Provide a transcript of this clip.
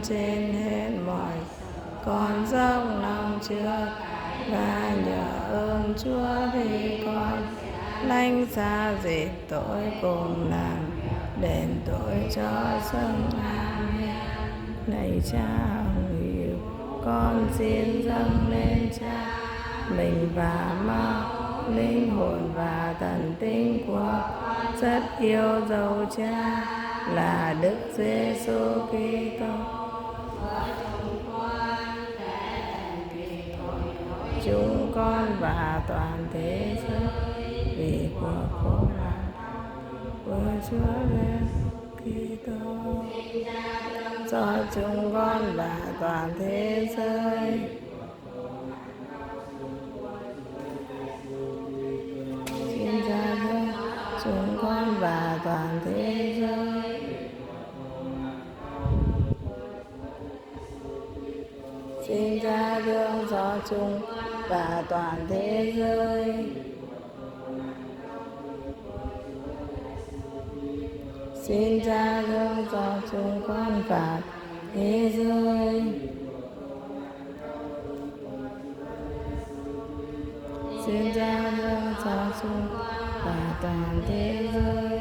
trên hết mọi con dốc lòng trước, và nhờ ơn Chúa thì con lánh xa dệt tội cùng làm đền tội cho sống. Amen. Này Cha hằng yêu, con xin dâng lên Cha mình và máu, linh hồn và thần tinh của rất yêu dấu Cha là Đức Giêsu Kitô. Chúng con và toàn thế giới vì cuộc khổ nạn của Chúa Giêsu Kitô. Cho chúng con và toàn thế giới xin Cha thương chúng con và toàn thế giới. Xin Cha thương cho chúng và toàn thế giới. Xin Cha thương cho chúng con và thế giới. Xin Cha thương cho chúng và toàn thế giới.